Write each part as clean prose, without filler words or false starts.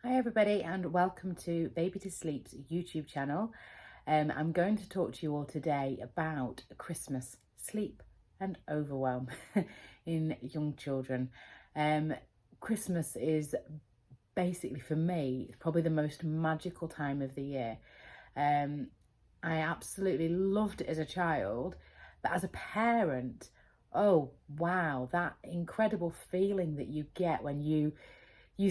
Hi everybody and welcome to Baby to Sleep's YouTube channel. I'm going to talk to you all today about Christmas, sleep and overwhelm in young children. Christmas is basically, for me, probably the most magical time of the year. I absolutely loved it as a child, but as a parent, oh wow, that incredible feeling that you get when you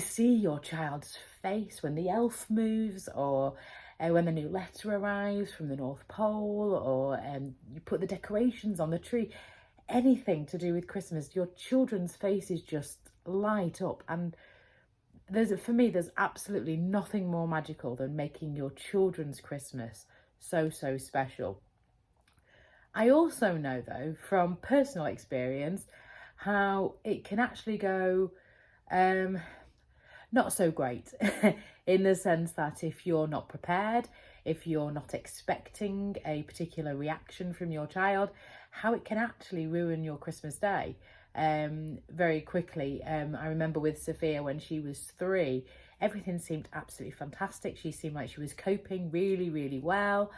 see your child's face when the elf moves, or when the new letter arrives from the North Pole, or you put the decorations on the tree. Anything to do with Christmas, your children's faces just light up. And for me, there's absolutely nothing more magical than making your children's Christmas so special. I also know, though, from personal experience, how it can actually go not so great in the sense that if you're not prepared, if you're not expecting a particular reaction from your child, how it can actually ruin your Christmas day very quickly. I remember with Sophia when she was 3, everything seemed absolutely fantastic. She seemed like she was coping really well.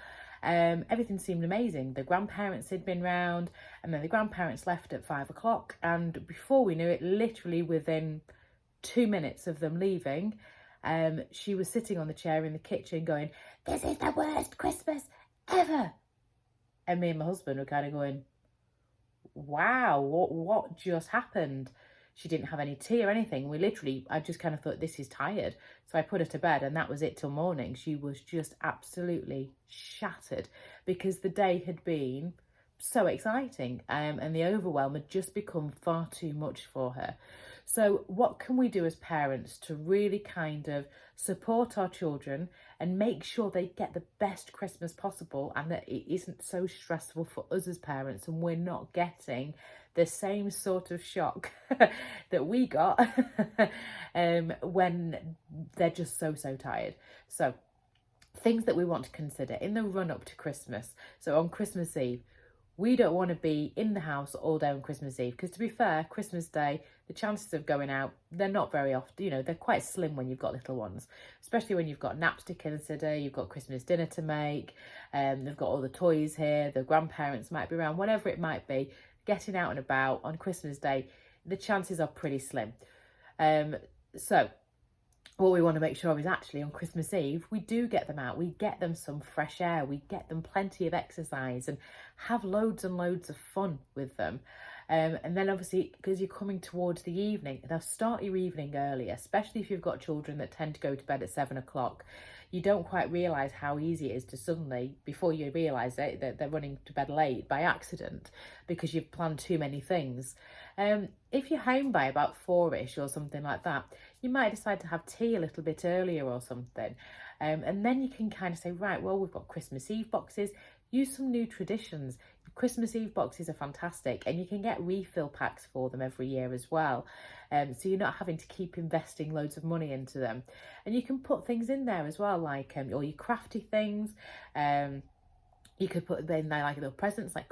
Everything seemed amazing. The grandparents had been round, and then the grandparents left at 5 o'clock, and before we knew it, literally within 2 minutes of them leaving, she was sitting on the chair in the kitchen going, "This is the worst Christmas ever." And me and my husband were kind of going, wow, what just happened? She didn't have any tea or anything. I just kind of thought, this is tired. So I put her to bed, and that was it till morning. She was just absolutely shattered because the day had been so exciting, and the overwhelm had just become far too much for her. So what can we do as parents to really kind of support our children and make sure they get the best Christmas possible, and that it isn't so stressful for us as parents and we're not getting the same sort of shock that we got when they're just so tired. So things that we want to consider in the run up to Christmas. So on Christmas Eve, we don't want to be in the house all day on Christmas Eve, because to be fair, Christmas Day, the chances of going out, they're not very often, they're quite slim when you've got little ones, especially when you've got naps to consider, you've got Christmas dinner to make, they've got all the toys here, the grandparents might be around, whatever it might be. Getting out and about on Christmas Day, the chances are pretty slim. So what we want to make sure is actually on Christmas Eve, we do get them out, we get them some fresh air, we get them plenty of exercise and have loads and loads of fun with them. And then obviously, because you're coming towards the evening, they'll start your evening early, especially if you've got children that tend to go to bed at 7 o'clock. You don't quite realise how easy it is to suddenly, before you realise it, that they're running to bed late by accident because you've planned too many things. If you're home by about 4ish or something like that, you might decide to have tea a little bit earlier or something. And then you can kind of say, right, well, we've got Christmas Eve boxes. Use some new traditions. Christmas Eve boxes are fantastic, and you can get refill packs for them every year as well. So you're not having to keep investing loads of money into them. And you can put things in there as well, like all your crafty things. You could put in there like little presents, like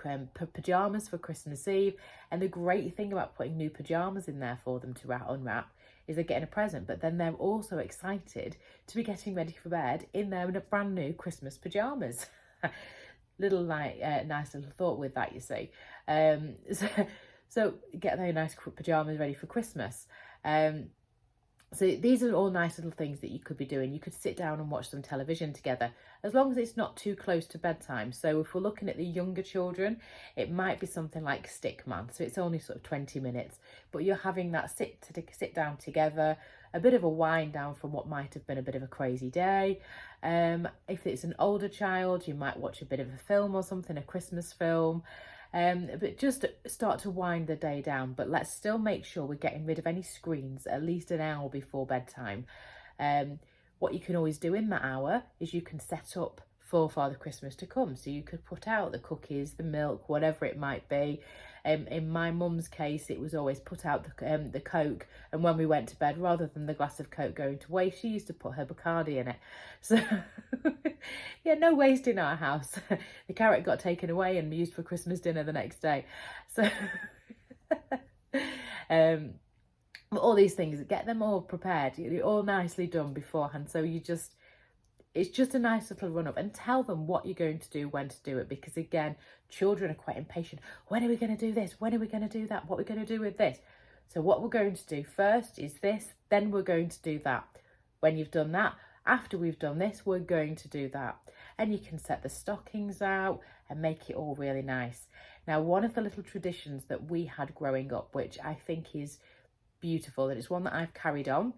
pyjamas for Christmas Eve. And the great thing about putting new pyjamas in there for them to unwrap is they're getting a present, but then they're also excited to be getting ready for bed in their brand new Christmas pyjamas. Little nice little thought with that, you see. So get their nice pyjamas ready for Christmas. So these are all nice little things that you could be doing. You could sit down and watch some television together, as long as it's not too close to bedtime. So if we're looking at the younger children, it might be something like Stickman. So it's only sort of 20 minutes, but you're having that sit down together, a bit of a wind down from what might have been a bit of a crazy day. If it's an older child, you might watch a bit of a film or something, a Christmas film. But just start to wind the day down, but let's still make sure we're getting rid of any screens at least an hour before bedtime. What you can always do in that hour is you can set up for Father Christmas to come. So you could put out the cookies, the milk, whatever it might be. In my mum's case, it was always put out the Coke, and when we went to bed, rather than the glass of Coke going to waste, she used to put her Bacardi in it. So yeah, no waste in our house. The carrot got taken away and used for Christmas dinner the next day. So But all these things, get them all prepared, all nicely done beforehand. So it's just a nice little run up, and tell them what you're going to do, when to do it, because again, children are quite impatient. When are we going to do this? When are we going to do that? What are we going to do with this? So what we're going to do first is this, then we're going to do that. When you've done that, after we've done this, we're going to do that. And you can set the stockings out and make it all really nice. Now, one of the little traditions that we had growing up, which I think is beautiful, and it's one that I've carried on,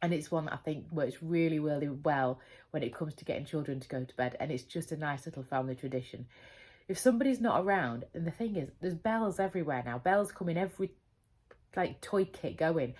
and it's one that I think works really, really well when it comes to getting children to go to bed. And it's just a nice little family tradition. If somebody's not around, and the thing is, there's bells everywhere now. Bells come in every like toy kit going.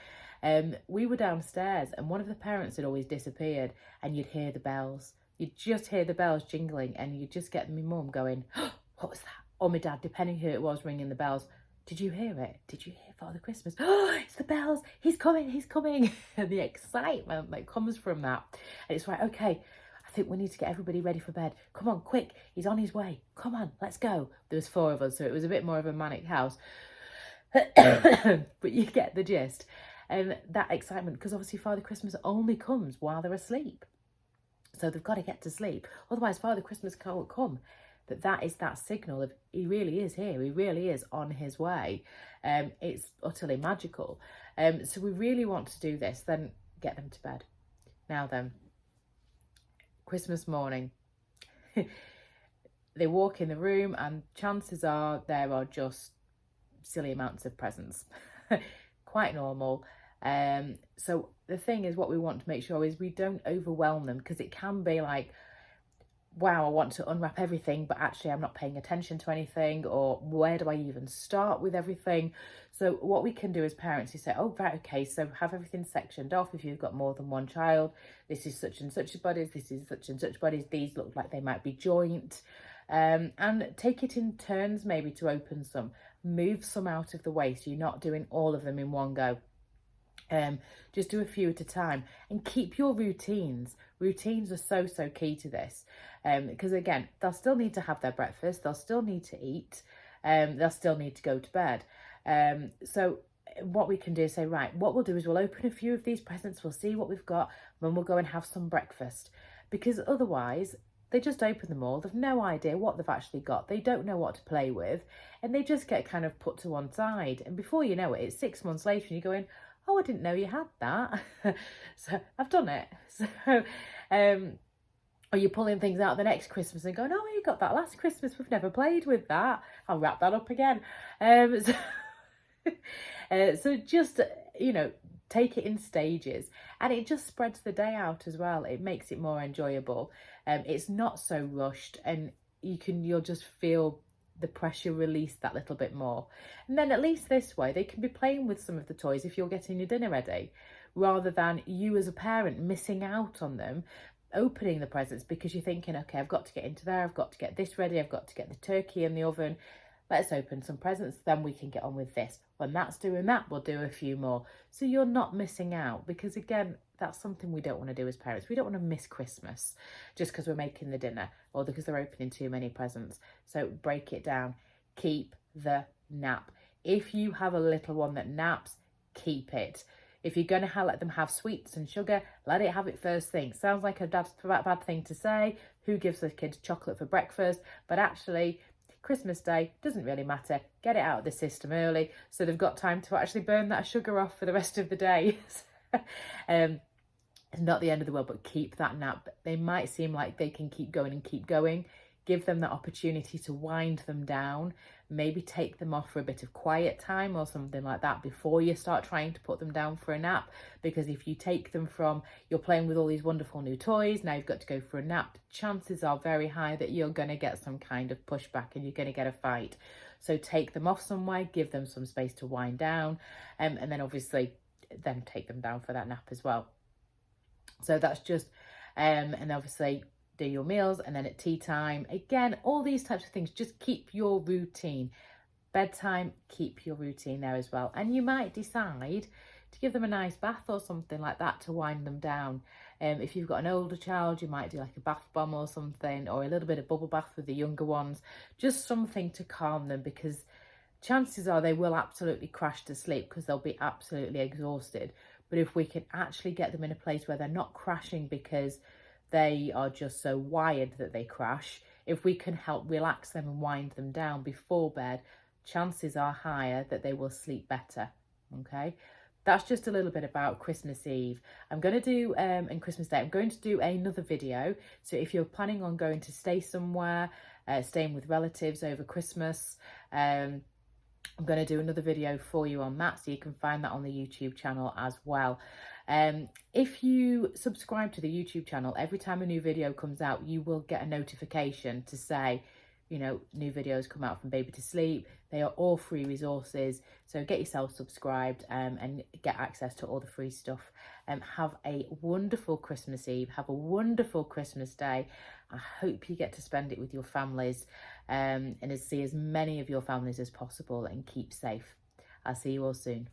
We were downstairs and one of the parents had always disappeared, and you'd hear the bells. You'd just hear the bells jingling, and you'd just get my mum going, oh, what was that? Or my dad, depending who it was, ringing the bells. Did you hear it? Did you hear Father Christmas? Oh, it's the bells. He's coming, he's coming. And the excitement that comes from that. And it's like, okay, I think we need to get everybody ready for bed. Come on, quick. He's on his way. Come on, let's go. There was 4 of us, so it was a bit more of a manic house. But you get the gist. And that excitement, because obviously Father Christmas only comes while they're asleep. So they've got to get to sleep. Otherwise, Father Christmas can't come. That is that signal of he really is here. He really is on his way. It's utterly magical. So we really want to do this. Then get them to bed. Now then, Christmas morning. They walk in the room and chances are there are just silly amounts of presents. Quite normal. So the thing is, what we want to make sure is we don't overwhelm them, because it can be like, wow, I want to unwrap everything, but actually I'm not paying attention to anything, or where do I even start with everything? So what we can do as parents is say, oh, right, okay, so have everything sectioned off. If you've got more than one child, this is such and such bodies, this is such and such bodies, these look like they might be joint. And take it in turns, maybe to open some, move some out of the way, so you're not doing all of them in one go. Just do a few at a time, and keep your routines. Routines are so key to this, because again, they'll still need to have their breakfast, they'll still need to eat, they'll still need to go to bed. So what we can do is say, right, what we'll do is we'll open a few of these presents, we'll see what we've got, and then we'll go and have some breakfast, because otherwise they just open them all, they've no idea what they've actually got, they don't know what to play with, and they just get kind of put to one side, and before you know it, it's 6 months later and you're going, oh, I didn't know you had that. So I've done it. So, or you're pulling things out the next Christmas and going, oh, you got that last Christmas, we've never played with that. I'll wrap that up again. So just, take it in stages, and it just spreads the day out as well. It makes it more enjoyable. It's not so rushed, and you'll just feel the pressure release that little bit more. And then at least this way they can be playing with some of the toys if you're getting your dinner ready, rather than you as a parent missing out on them opening the presents because you're thinking, okay, I've got to get into there, I've got to get this ready, I've got to get the turkey in the oven, let's open some presents, then we can get on with this. When that's doing that, we'll do a few more. So you're not missing out, because again, that's something we don't want to do as parents. We don't want to miss Christmas just because we're making the dinner or because they're opening too many presents. So break it down. Keep the nap. If you have a little one that naps, keep it. If you're going to let them have sweets and sugar, let it have it first thing. Sounds like a bad thing to say. Who gives the kids chocolate for breakfast? But actually, Christmas Day doesn't really matter. Get it out of the system early so they've got time to actually burn that sugar off for the rest of the day. It's not the end of the world, but keep that nap. They might seem like they can keep going and keep going. Give them the opportunity to wind them down. Maybe take them off for a bit of quiet time or something like that before you start trying to put them down for a nap. Because if you take them from, you're playing with all these wonderful new toys, now you've got to go for a nap, chances are very high that you're going to get some kind of pushback and you're going to get a fight. So take them off somewhere, give them some space to wind down, and then obviously then take them down for that nap as well. So that's just, and obviously do your meals, and then at tea time, again, all these types of things, just keep your routine. Bedtime, keep your routine there as well. And you might decide to give them a nice bath or something like that to wind them down. If you've got an older child, you might do like a bath bomb or something, or a little bit of bubble bath with the younger ones, just something to calm them, because chances are they will absolutely crash to sleep because they'll be absolutely exhausted. But if we can actually get them in a place where they're not crashing because they are just so wired that they crash, if we can help relax them and wind them down before bed, chances are higher that they will sleep better. Okay, that's just a little bit about Christmas Eve. I'm going to do, and Christmas Day, I'm going to do another video. So if you're planning on going to stay somewhere, staying with relatives over Christmas, I'm going to do another video for you on that, so you can find that on the YouTube channel as well. If you subscribe to the YouTube channel, every time a new video comes out, you will get a notification to say, you know, new videos come out from Baby to Sleep. They are all free resources, so get yourself subscribed and get access to all the free stuff. Have a wonderful Christmas Eve. Have a wonderful Christmas Day. I hope you get to spend it with your families and see as many of your families as possible, and keep safe. I'll see you all soon.